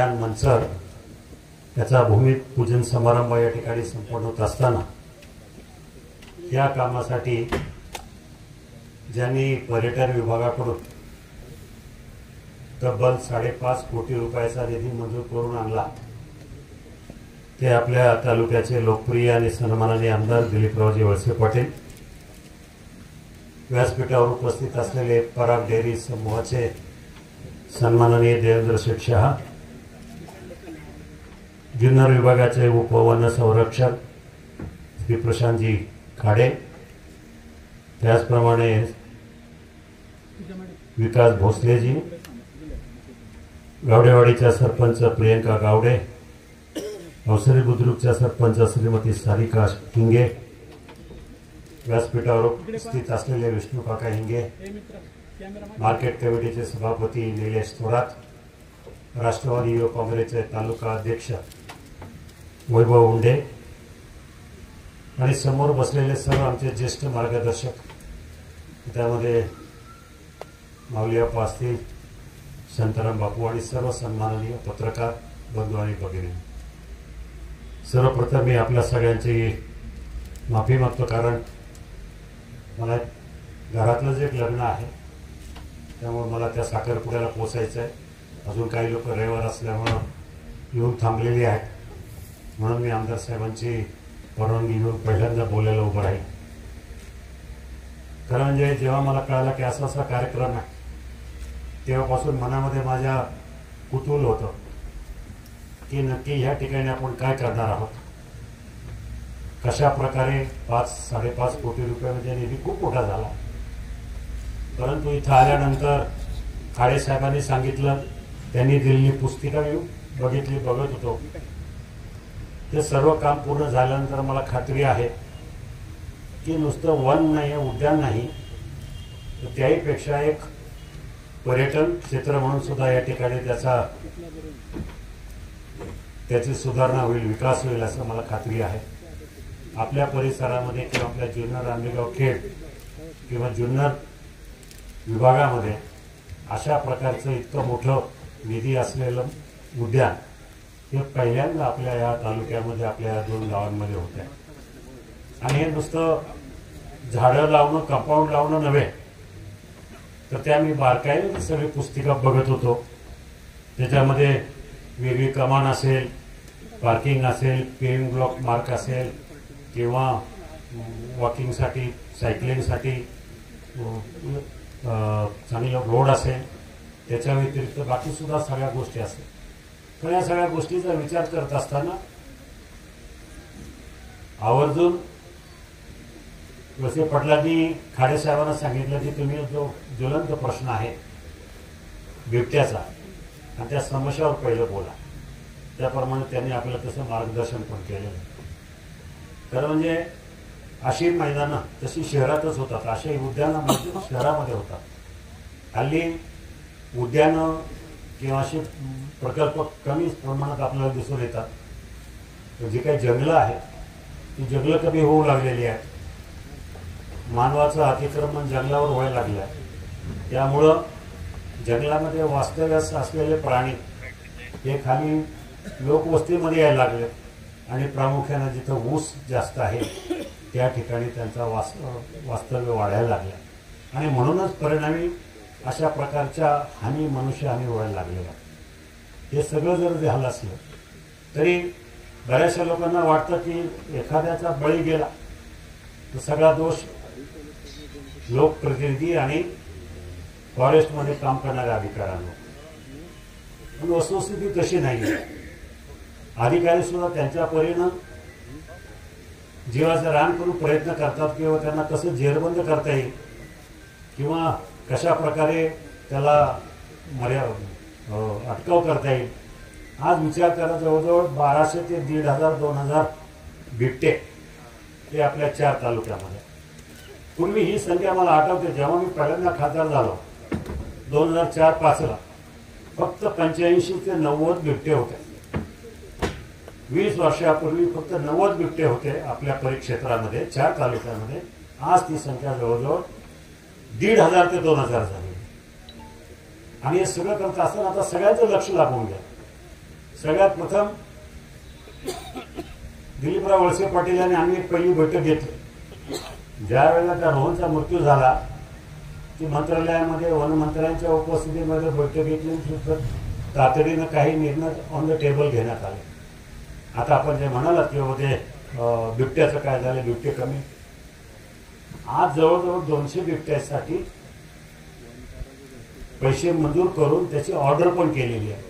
उद्यान मंचर याचा भूमिपूजन समारंभ या ठिकाणी संपन्न होत असताना या कामासाठी ज्यांनी पर्यटन विभागाकडून तब्बल 5.5 कोटी रुपयाचा निधी मंजूर करून आणला ते आपल्या तालुक्याचे लोकप्रिय आणि सन्माननीय आमदार दिलीपरावजी वळसे पाटील, व्यासपीठावर उपस्थित असलेले पराग डेअरी समूहाचे सन्माननीय देवेंद्र शेठ शहा, जुन्नर विभागाचे उपवन संरक्षक श्री प्रशांतजी खाडे, त्याचप्रमाणे विकास भोसलेजी, गावडेवाडीच्या सरपंच प्रियंका गावडे, अवसरी बुद्रुकच्या सरपंच श्रीमती सारिका हिंगे, व्यासपीठावर उपस्थित असलेले विष्णू काका हिंगे, मार्केट कमिटीचे सभापती निलेश थोरात, राष्ट्रवादी युवक काँग्रेसचे तालुका अध्यक्ष वैभव उंडे आणि समोर बसलेले सर्व आमचे ज्येष्ठ मार्गदर्शक, त्यामध्ये माऊलीअप्पा असतील, शांताराम बापू आणि सर्व सन्माननीय पत्रकार बंधू आणि भगिनी, सर्वप्रथम मी आपल्या सगळ्यांची माफी मागतो, कारण मला घरातलंच एक लग्न आहे, त्यामुळे मला त्या साखरपुड्याला पोचायचं आहे. अजून काही लोक रविवार असल्यामुळं येऊन थांबलेली आहेत, म्हणून मी आमदार साहेबांची परवानगी घेऊन पहिल्यांदा बोलायला उभं राहील. खरं म्हणजे जेव्हा मला कळालं की असा कार्यक्रम आहे तेव्हापासून मनामध्ये माझ्या कुतूहल होतं की नक्की ह्या ठिकाणी आपण काय करणार आहोत, कशा प्रकारे 5-5.5 कोटी रुपये म्हणजे निधी खूप मोठा झाला. परंतु इथं आल्यानंतर खाडे साहेबांनी सांगितलं, त्यांनी दिलेली पुस्तिका बघत होतो, ते सर्व काम पूर्ण झाल्यानंतर मला खात्री आहे की नुसतं वन नाही, उद्यान नाही, तर त्याहीपेक्षा एक पर्यटन क्षेत्र म्हणून सुद्धा या ठिकाणी त्याची सुधारणा होईल, विकास होईल असं मला खात्री आहे. आपल्या परिसरामध्ये किंवा आपल्या जुन्नर आंबेगाव खेड किंवा जुन्नर विभागामध्ये अशा प्रकारचं इतकं मोठं निधी असलेलं उद्यान हे पहिल्यांदा आपल्या या तालुक्यामध्ये, आपल्या 2 गावांमध्ये होत आहे. आणि हे नुसतं झाडं लावणं, कंपाऊंड लावणं नव्हे, तर त्या मी बारकाईने सगळी पुस्तिका बघत होतो. त्याच्यामध्ये वेगळी कमान असेल, पार्किंग असेल, पेविंग ब्लॉक मार्क असेल किंवा वॉकिंगसाठी, सायकलिंगसाठी चांगलं रोड असेल, त्याच्या व्यतिरिक्त बाकीसुद्धा सगळ्या गोष्टी असेल. तर या सगळ्या गोष्टीचा विचार करत असताना आवर्जून वळसे पाटलांनी खाडे साहेबांना सांगितलं की तुम्ही जो ज्वलंत प्रश्न आहे बिबट्याचा आणि त्या समस्यावर पहिलं बोला. त्याप्रमाणे त्यांनी आपल्याला तसं मार्गदर्शन पण केलं. खरं म्हणजे अशी मैदानं तशी शहरातच होतात, अशी उद्यानं शहरामध्ये होतात. हल्ली उद्यानं किंवा असे प्रकल्प कमी प्रमाणात आपल्याला दिसून येतात. जी काही जंगलं आहेत ती जंगलं कमी होऊ लागलेली आहेत. मानवाचं अतिक्रमण जंगलावर व्हायला लागलं आहे. त्यामुळं जंगलामध्ये वास्तव्यास असलेले प्राणी हे खाली लोकवस्तीमध्ये यायला लागले आणि प्रामुख्याने जिथं ऊस जास्त आहे त्या ठिकाणी त्यांचा वास्तव्य वाढायला लागलं आणि म्हणूनच परिणामी अशा प्रकारच्या हानी, मनुष्यहानी व्हायला लागलेल्या. हे सगळं जर झालं असलं तरी बऱ्याचशा लोकांना वाटतं की एखाद्याचा बळी गेला तर सगळा दोष लोकप्रतिनिधी आणि फॉरेस्टमध्ये काम करणाऱ्या अधिकाऱ्यांवर. पण वस्तुस्थिती तशी नाही. अधिकारी सुद्धा त्यांच्या परीनं जीवाचं रान करून प्रयत्न करतात किंवा त्यांना कसं जेरबंद करता येईल किंवा कशा प्रकारे त्याला अटकाव करता येईल. आज विचार करा, जवळजवळ 1200 ते 1500-2000 बिबटे हे आपल्या 4 तालुक्यामध्ये. पूर्वी ही संख्या मला आठवते, जेव्हा मी पहिल्यांदा खासदार झालो 2004-05ला फक्त 85 ते 90 बिबटे होते. 20 वर्षापूर्वी फक्त 90 बिबटे होते आपल्या परिक्षेत्रामध्ये 4 तालुक्यामध्ये. आज ती संख्या जवळजवळ 1500 ते 2000 झाली. आणि हे सगळं करत असताना आता सगळ्यांचं लक्ष लागून घ्या. सगळ्यात प्रथम दिलीपराव वळसे पाटील यांनी आम्ही एक पहिली बैठक घेतली. ज्या वेळेला त्या रोहनचा मृत्यू झाला ती मंत्रालयामध्ये वनमंत्र्यांच्या उपस्थितीमध्ये बैठक घेतली. तातडीनं काही निर्णय ऑन द टेबल घेण्यात आले. आता आपण जे म्हणालात की ते बिबट्याचं काय झालं, बिबटे कमी. आज जवळजवळ 200 बिबट्यासाठी पैसे मंजूर करून त्याची ऑर्डर पण केलेली आहे.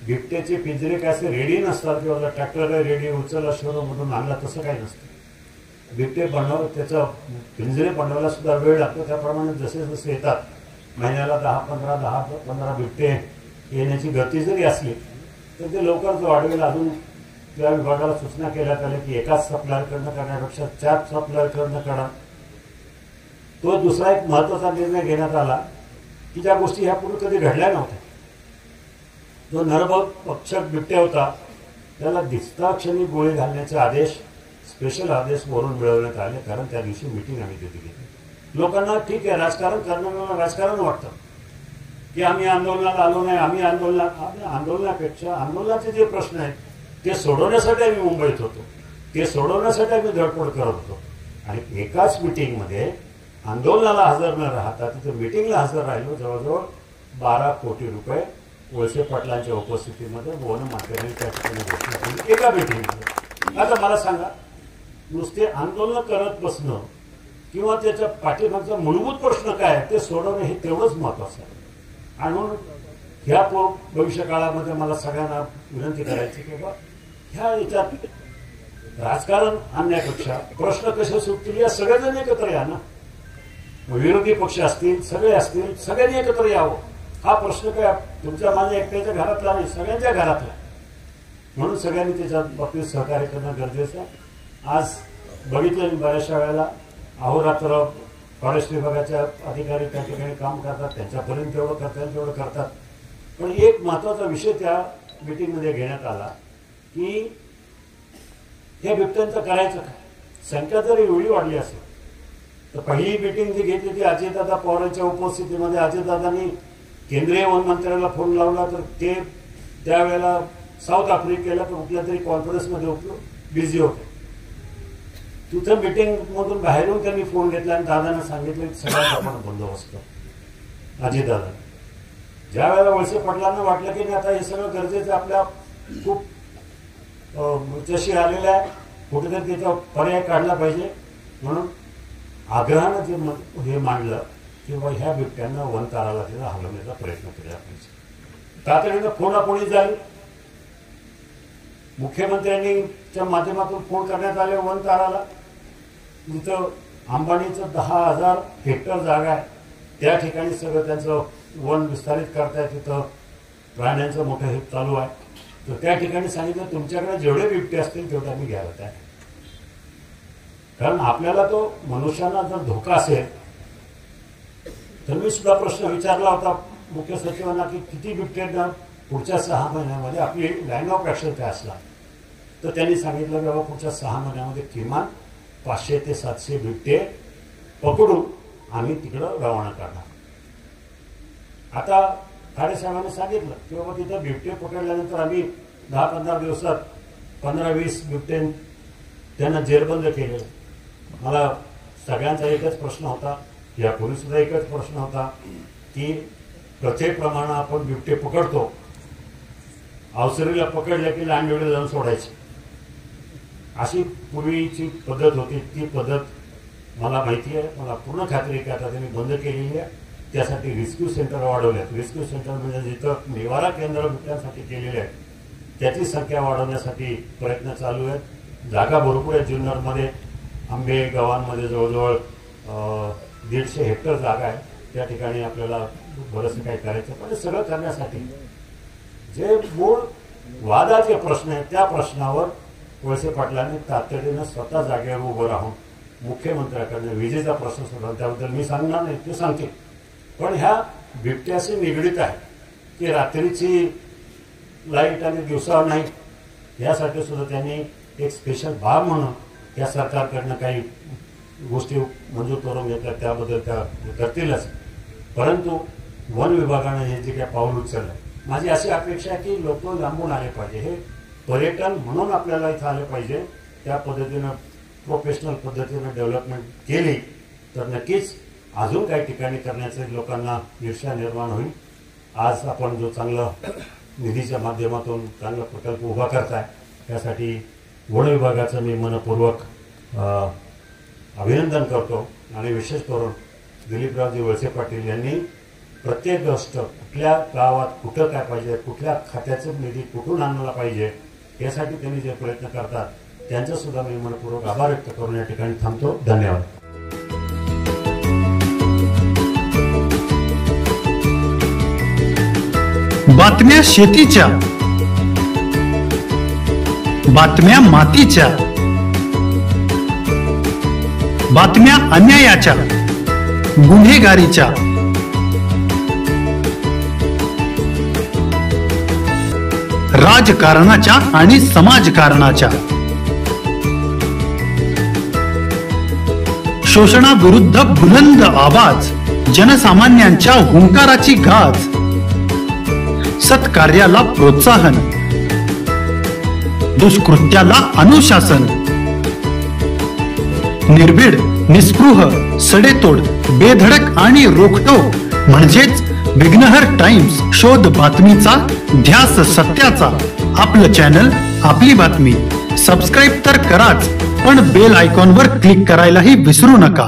बिबट्याचे पिंजरे काय असे रेडी नसतात किंवा ट्रॅक्टरला रेडी उचलला शोरूममधून आणला तसं काही नसतं. बिबटे त्याचं पिंजरे बनवायला सुद्धा वेळ लागतो. त्याप्रमाणे जसे जसे येतात महिन्याला 10-15 बिबटे येण्याची गती जरी असली तर ते लवकर वाढवेल. अजून त्या विभागाला सूचना केल्यात आल्या की एकाच सप्लायरकडनं करण्यापेक्षा 4 सप्लायरकडनं करा. तो दुसरा एक महत्वाचा निर्णय घेण्यात आला की ज्या गोष्टी ह्यापूर्वी कधी घडल्या नव्हत्या. जो नरभक्षक बिबट्या होता त्याला दिसता क्षणी गोळी घालण्याचे आदेश, स्पेशल आदेश वरून मिळवण्यात आले. कारण त्या दिवशी मीटिंग आम्ही तिथे घेतली. लोकांना ठीक आहे, राजकारण करणाऱ्यांना राजकारण वाटतं की आम्ही आंदोलनात आलो नाही. आम्ही आंदोलनापेक्षा आंदोलनाचे जे प्रश्न आहेत ते सोडवण्यासाठी आम्ही मुंबईत होतो, ते सोडवण्यासाठी आम्ही धडपड करत होतो. आणि एकाच मिटिंगमध्ये आंदोलनाला हजर न राहता तिथे मिटिंगला हजर राहिलो. जवळजवळ 12 कोटी रुपये वळसे पाटलांच्या उपस्थितीमध्ये वनमंत्र्यांनी त्या ठिकाणी घोषणा केली एका मिटिंगमध्ये. आता मला सांगा, नुसते आंदोलन करत बसणं किंवा त्याच्या पाठीमागचा मूलभूत प्रश्न काय ते सोडवणं हे तेवढंच महत्वाचं आहे. आणि म्हणून ह्या भविष्यकाळामध्ये मला सगळ्यांना विनंती करायची की बाबा ह्या याच्यात राजकारण आणण्यापेक्षा प्रश्न कसे सुटतील या सगळेजण एकत्र या ना. विरोधी पक्ष असतील, सगळे असतील, सगळ्यांनी एकत्र यावं. हा प्रश्न काय तुमच्या माझ्या एकट्याच्या घरातला नाही, सगळ्यांच्या घरातला. म्हणून सगळ्यांनी त्याच्या बाबतीत सहकार्य करणं गरजेचं आहे. आज बघितलं बऱ्याचशा वेळेला अहोरात्र फॉरेस्ट विभागाच्या अधिकारी त्या ठिकाणी काम करतात, त्यांच्यापर्यंत तेवढं करता येईल तेवढं करतात. पण एक महत्वाचा विषय त्या मीटिंगमध्ये घेण्यात आला की हे बिबट्यांचं करायचं काय. संख्या जर एवढी वाढली असेल तर पहिली मीटिंग जी घेतली ती अजितदादा पवारांच्या उपस्थितीमध्ये अजितदादांनी केंद्रीय वनमंत्र्याला फोन लावला तर ते त्यावेळेला साऊथ आफ्रिकेला कुठल्या तरी कॉन्फरन्समध्ये बिझी होते. तिथं मीटिंग मधून बाहेरून त्यांनी फोन घेतला आणि दादांना सांगितलं सगळ्यात आपण बंदोबस्त. अजितदादा ज्या वेळेला वळसे पाटलांना वाटलं की नाही आता हे सगळं गरजेचं आपल्या खूप जशी आलेलं आहे, कुठेतरी त्याचा पर्याय काढला पाहिजे, म्हणून आग्रहानं जे हे मांडलं की बाबा ह्या बिबट्यांना वनताराला तिथं हलवण्याचा प्रयत्न केला पाहिजे. तातडीनं फोनाफोनी झाली. मुख्यमंत्र्यांच्या माध्यमातून फोन करण्यात आले वनताराला. तिथं अंबानीचं 10,000 हेक्टर जागा आहे, त्या ठिकाणी सगळं त्यांचं वन विस्तारित करताय. तिथं प्राण्यांचं मोठं हे चालू आहे. तर त्या ठिकाणी सांगितलं तुमच्याकडे जेवढे बिबटे असतील तेवढे आम्ही घ्यायला तयार. कारण आपल्याला तो मनुष्यांना जर धोका असेल तर मी सुद्धा प्रश्न विचारला होता मुख्य सचिवांना की किती बिबट्यांना पुढच्या 6 महिन्यामध्ये आपली लाईन ऑफ ऍक्शन काय असणार. तर त्यांनी सांगितलं की बाबा पुढच्या 6 महिन्यामध्ये किमान 500 ते 700 बिबटे पकडून आम्ही तिकडं रवाना करणार. आता खाडेसाहेबांनी सांगितलं की बाबा तिथं बिबटे पकडल्यानंतर आम्ही 10-15 दिवसात 15-20 बिबटे त्यांना जेरबंद केले. मला सगळ्यांचा एकच प्रश्न होता, यापूर्वी सुद्धा एकच प्रश्न होता की प्रथेप्रमाणे आपण बिबटे पकडतो, अवसरीला पकडल्या की लांडवेडे जाऊन सोडायचे, अशी पूर्वीची पद्धत होती. ती पद्धत मला माहिती आहे, मला पूर्ण खात्री आहे की आता त्यांनी बंद केलेली आहे. त्यासाठी रेस्क्यू सेंटर वाढवल्यात. रेस्क्यू सेंटर म्हणजे जिथं निवारा केंद्र बिबट्यांसाठी केलेले आहेत त्याची संख्या वाढवण्यासाठी प्रयत्न चालू आहेत. जागा भरपूर आहे. जुन्नरमध्ये आंबे गावांमध्ये जवळजवळ 150 हेक्टर जागा आहे. त्या ठिकाणी आपल्याला बरंचसं काही करायचं. पण हे सगळं करण्यासाठी जे मूळ वादाचे प्रश्न आहेत त्या प्रश्नावर वळसे पाटलांनी तातडीनं स्वतः जागेवर उभं राहून मुख्यमंत्र्यांकडे विजेचा प्रश्न सोडला. त्याबद्दल मी सांगणार नाही, ते सांगते. पण ह्या बिबट्याशी निगडीत आहे की रात्रीची लाईट आणि दिवसा नाही, यासाठी सुद्धा त्यांनी एक स्पेशल बाब म्हणून या सरकारकडनं काही गोष्टी मंजूर करून घेतल्या. त्याबद्दल त्या करतीलच. परंतु वन विभागानं हे जे काही पाऊल उचललं माझी अशी अपेक्षा आहे की लोक लांबून आले पाहिजे, हे पर्यटन म्हणून आपल्याला इथं आले पाहिजे. त्या पद्धतीनं प्रोफेशनल पद्धतीनं डेव्हलपमेंट केली तर नक्कीच अजून काही ठिकाणी करण्याचे लोकांना ईर्ष्या निर्माण होईल. आज आपण जो चांगला निधीच्या माध्यमातून चांगला प्रकल्प उभा करताय त्यासाठी वन विभागाचं मी मनपूर्वक अभिनंदन करतो. आणि विशेष करून दिलीपरावजी वळसे पाटील यांनी प्रत्येक गोष्ट कुठल्या गावात कुठं काय पाहिजे, कुठल्या खात्याचे निधी कुठून आणला पाहिजे यासाठी त्यांनी जे प्रयत्न करतात त्यांचा सुद्धा मी मनपूर्वक आभार व्यक्त करून या ठिकाणी थांबतो. धन्यवाद. बातम्या शेतीच्या, बातम्या मातीच्या, बातम्या अन्यायाच्या, गुन्हेगारीच्या, राजकारणाच्या आणि समाजकारणाच्या, शोषणाविरुद्ध बुलंद आवाज, जनसामान्यांच्या हुंकाराची गाज, सत्कार्याला प्रोत्साहन, दुष्कृत्याला अनुशासन, निर्भीड, निस्पृह, सडेतोड, बेधडक आणि रोखटोक म्हणजेच विघ्नहर टाइम्स. शोध बातमीचा, ध्यास सत्याचा. आपलं चॅनल, आपली बातमी. सबस्क्राईब तर कराच, पण बेल आयकॉनवर क्लिक करायलाही विसरू नका.